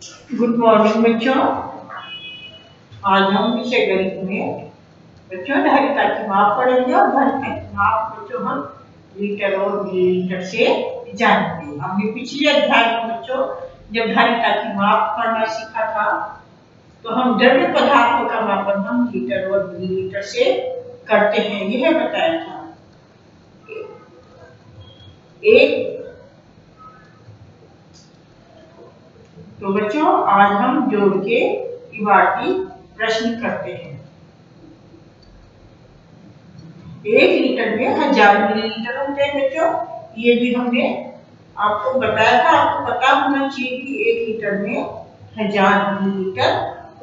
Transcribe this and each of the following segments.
Good morning बच्चों। आज हम विषय गणित में बच्चों धारिता की माप पढ़ेंगे और धारिता की माप बच्चों हम लीटर और मिलीलीटर से जानेंगे। हमने पिछले अध्याय में बच्चों जब धारिता की माप पढ़ना सीखा था तो हम द्रव्य पदार्थों का मापन हम लीटर और मिलीलीटर से करते हैं, यह बताया था। एक तो बच्चों आज हम जोड़ के इबारती प्रश्न करते हैं। 1 लीटर में 1000 मिलीलीटर होते हैं बच्चों, ये भी हमने आपको बताया था। आपको पता होना चाहिए कि 1 लीटर में 1000 मिलीलीटर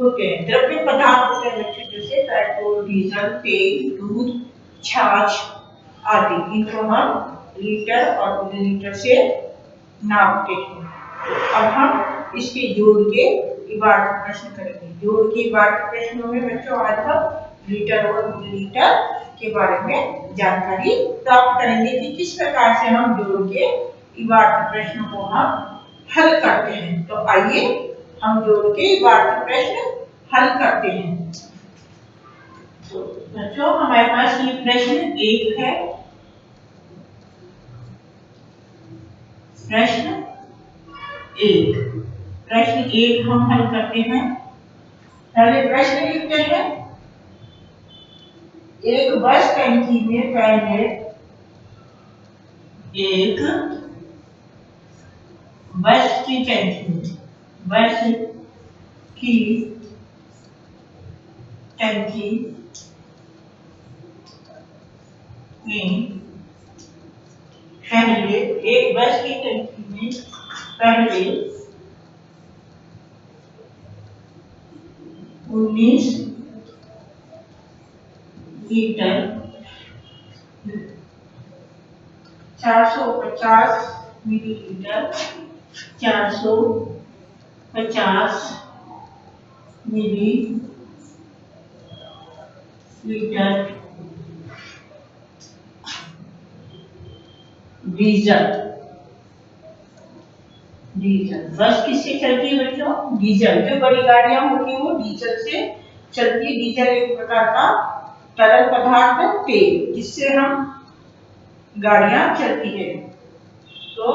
होते हैं। द्रव्य पदार्थ होते हैं बच्चों, जैसे पेट्रोल, डीजल, तेल, दूध, छाछ आदि। इनको हम लीटर और मिलीलीटर से नापते हैं। तो अब हम इसके जोड़ के इबारती प्रश्न करेंगे। जोड़ के इबारती प्रश्नों में बच्चों आज हम लीटर और मिलीलीटर के बारे में जानकारी प्राप्त करेंगे कि किस प्रकार से हम जोड़ के इबारती प्रश्नों को हम हल करते हैं। तो आइए हम जोड़ के इबारती प्रश्न हल करते हैं। तो बच्चों हमारे पास ये प्रश्न 1 है। प्रश्न 1 हम हल करते हैं। पहले प्रश्न लिखते हैं। एक बस टंकी में पहले एक बस की टंकी में पहले 19 लीटर 450 मिलीलीटर 450 मिलीलीटर डीजल बस किससे चलती है बच्चों? डीजल। जो बड़ी गाड़ियां होती है वो डीजल से चलती है। डीजल एक प्रकार का तरल पदार्थ है, तेल, जिससे हम गाड़ियां चलती है। तो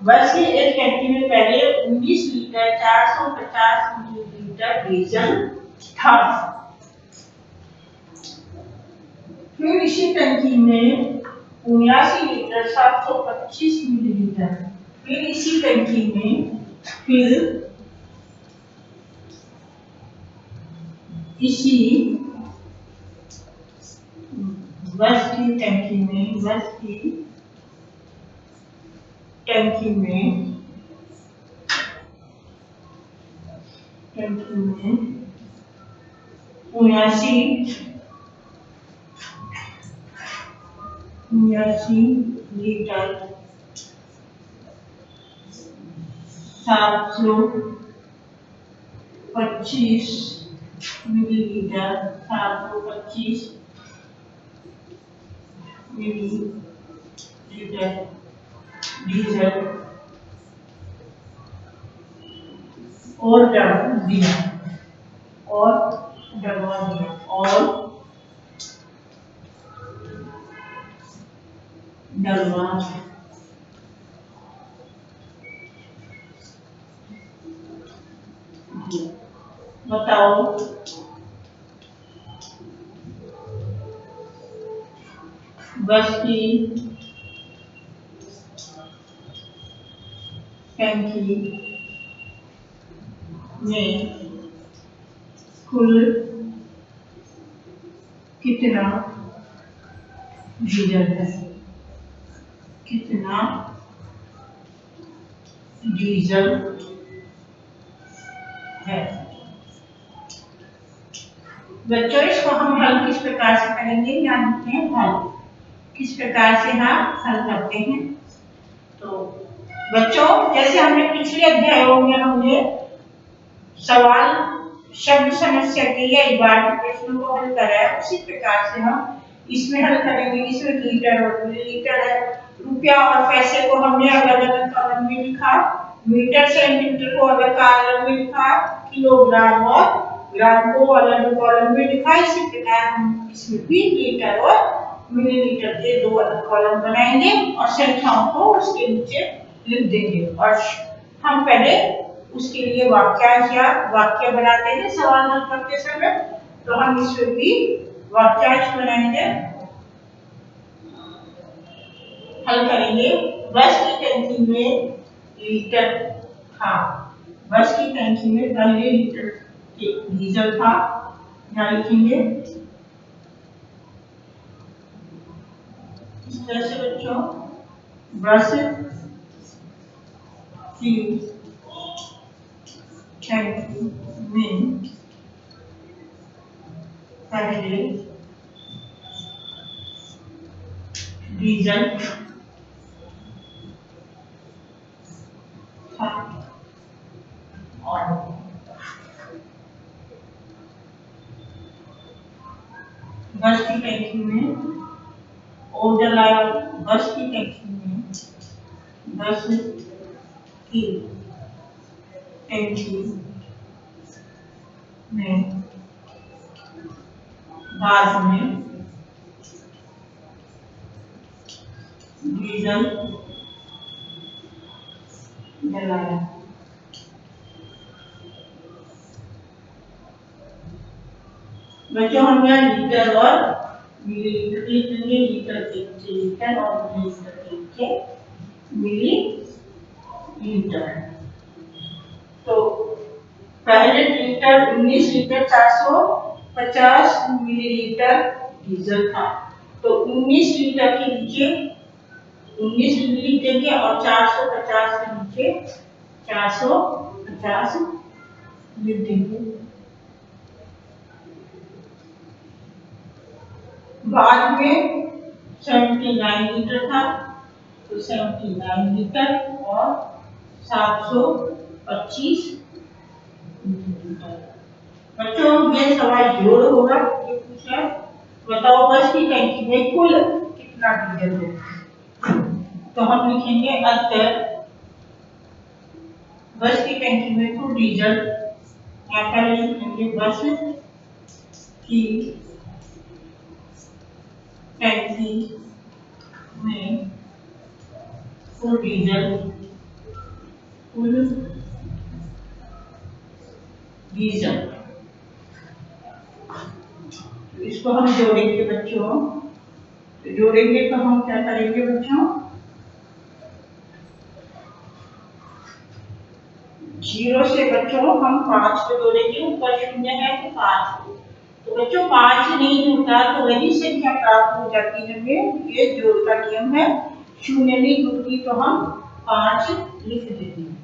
बस की एक टंकी में पहले 19 लीटर 450 मिलीलीटर डीजल था। फिर इसी टंकी में 79 लीटर 725 मिलीलीटर, फिर इसी टंकी में इसी बस की टंकी में 79 लीटर 725 मिलीलीटर डीजल और डलवा दिया बताओ बस की टंकी में कुल कितना डीजल है? बच्चों इसको हम हल किस प्रकार से करेंगे, याद रखते हैं हल किस प्रकार से हम हल करते हैं। तो बच्चों जैसे हमने पिछले अध्यायों में हमने सवाल शब्द समस्या के या इबारती प्रश्नों को हल करा है, उसी प्रकार से हम इसमें हल करेंगे। इसमें लीटर और मिलीलीटर है। रुपया और पैसे को हमने अलग अलग कॉलम में लिखा, मीटर सेंटीमीटर को अलग कॉलम में लिखा, किलोग्राम और ग्राम को अलग कॉलम में लिखा। इसी प्रकार हम इसमें भी लीटर और मिलीलीटर के दो अलग कॉलम बनाएंगे और संख्याओं को उसके नीचे लिख देंगे। और हम पहले उसके लिए वाक्यांश या वाक्य बनाते हैं सवाल हल करते समय, तो हम इसमें भी वाक्यांश बनाएंगे, हल करेंगे। बस की टंकी में लीटर था। बस की टंकी में पहले लीटर डीजल था, यहाँ लिखेंगे। इस तरह से बच्चों बस की टंकी में पहले डीजल था और बस की टंकी में ऑर्डर लाया। बस की टंकी में बस की टंकी में बाद में डीजल डलाया। बच्चों हम यहाँ लीटर और मिलीलीटर लिखेंगे। लीटर के नीचे लीटर और मिलीलीटर के नीचे मिलीलीटर। तो पहले लीटर 19 लीटर 450 मिलीलीटर डीजल था। तो 19 लीटर के नीचे 19 लिख देंगे और 450 के नीचे 450 लिख देंगे। बाद में 79 लीटर था, तो 79 लीटर और 725 लीटर। बच्चों ये सवाल जोड़ होगा, ये पूछा बताओ बस की टंकी में कुल कितना डीजल है। तो हम लिखेंगे अतः बस की टंकी में कुल डीजल, यहाँ पर लिखेंगे बस की टंकी में कुल डीजल इसको हम जोड़ेंगे बच्चों। तो जोड़ेंगे तो हम क्या करेंगे बच्चों, 0 से बच्चों हम 5 को जोड़ेंगे। ऊपर 0 है तो 5 को, तो बच्चों 5 नहीं होता तो वही संख्या प्राप्त हो जाती है हमें। ये जोड़ का नियम है, 0 नहीं जुड़ती तो हम 5 लिख देते हैं।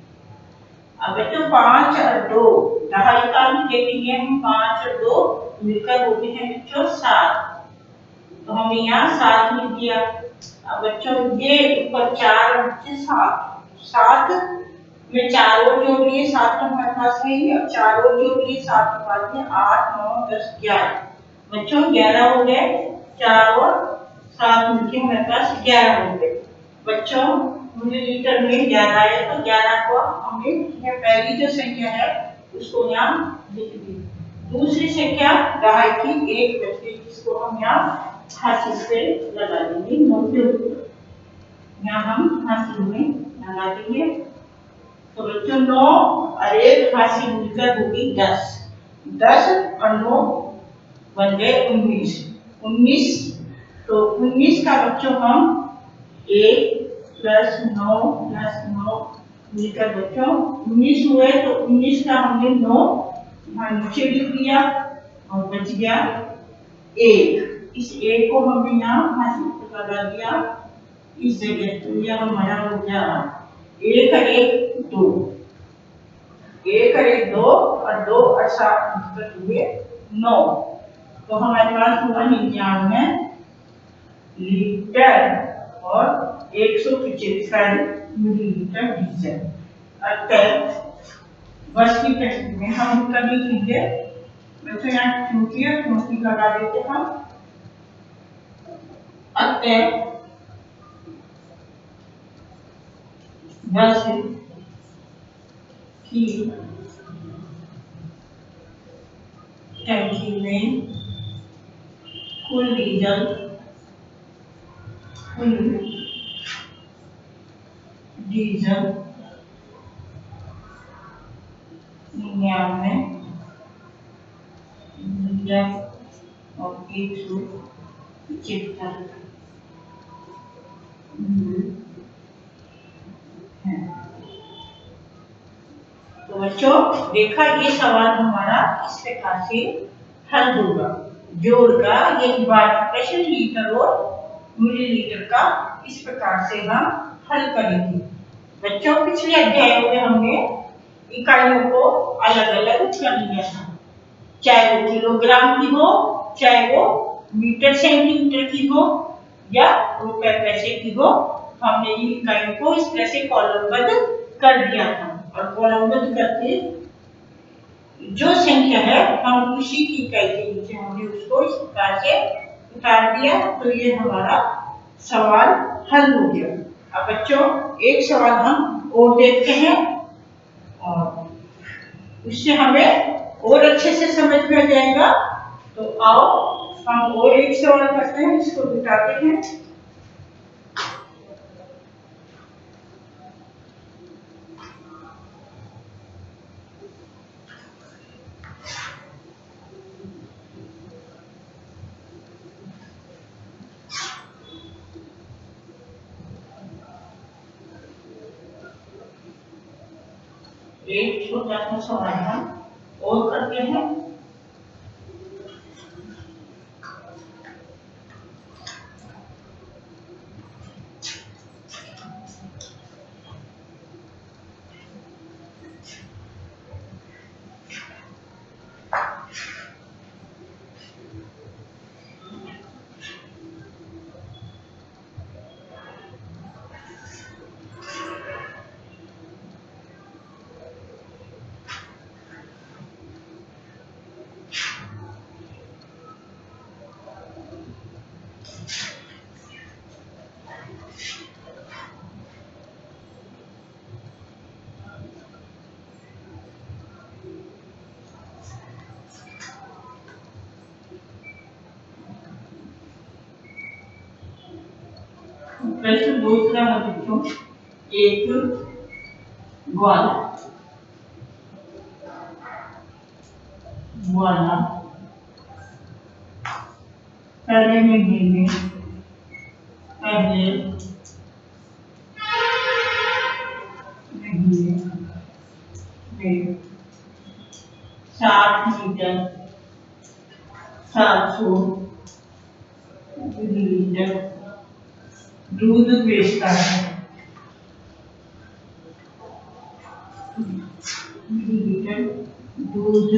अब बच्चों 5 और 2 ढाई का अंक देखेंगे हम, 5 और 2 मिलकर होते हैं बच्चों 7। तो हमने यहाँ 7 लिख दिया। अब बच्चों ये ऊपर 4 और नीचे 7, 7 में 4 और जोड़ लिए 7 तो हमारे पास है ही, और 4 और जोड़ लिए 7 के बाद में 8 9 10 11। बच्चों 11 हो गए, 4 और 7 मिलके हमारे पास 11 हो गए। बच्चों मिलीलीटर में 11 है, तो 11 को हमने पहली जो संख्या है उसको यहाँ लिख दी। दूसरी संख्या दहाई की 1 बच गई, जिसको हम यहाँ हासिल से लगा देंगे। यहाँ हम हासिल में लगा देंगे। तो बच्चों 9 और 1 हासिल मिलकर होगी 10। 10 और 9 बन गए 19। 19 तो 19 का बच्चों हम 1 प्लस 9 प्लस 9 मिलकर बच्चों 19 हुए। तो 19 का हमने 9 यहाँ नीचे लिख दिया और बच गया 1। इस 1 को हमने यहाँ हासिल पर लगा दिया इस जगह, तो यह हमारा हो गया 1 और 1 2, 1 और 1 2 और 2 और 7 मिलकर हुए 9। तो हमारे पास हुआ 99 लीटर और 175 मिलीलीटर डीजल। अतः बस की टंकी में हम उत्तर लिखेंगे। वैसे यहाँ क्योंकि लगा देते हम। अतः बस की टंकी में कुल डीजल 99 लीटर और 175 है। तो बच्चों देखा, ये सवाल हमारा इस प्रकार से हल होगा। जोड़का यही बात प्रश्न लीटर और मिलीलीटर का इस प्रकार से हम हल करेंगे। बच्चों पिछले अध्यायों में हमने इकाइयों को अलग अलग कर लिया था, चाहे वो किलोग्राम की हो, चाहे वो मीटर सेंटीमीटर की हो या रुपए पैसे की हो। हमने इन इकाइयों को इस तरह से कॉलमबद्ध कर दिया था और कॉलमबद्ध करके जो संख्या है हम उसी की इकाई के नीचे हमने उसको इस प्रकार से उतार दिया। तो ये हमारा सवाल हल हो गया। अब बच्चों एक सवाल हम और देखते हैं और उससे हमें और अच्छे से समझ में आ जाएगा। तो आओ हम और एक सवाल करते हैं, इसको बताते हैं। एक छोटा सा सवाल हम और करते हैं। प्रश्न दूसरा है बच्चों, एक ग्वाला पहले महीने में 60 लीटर 700 मिलीलीटर दूध बेचता है। मिलीलीटर दूध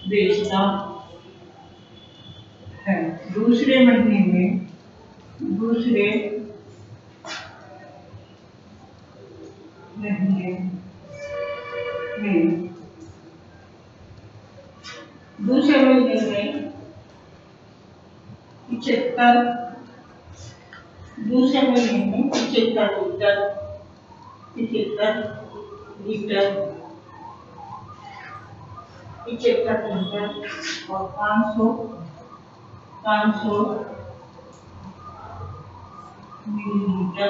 बेचता है। दूसरे महीने में दूसरे महीने में 75 दूसरे महीने में 75 लीटर 75 लीटर और 500 मिलीलीटर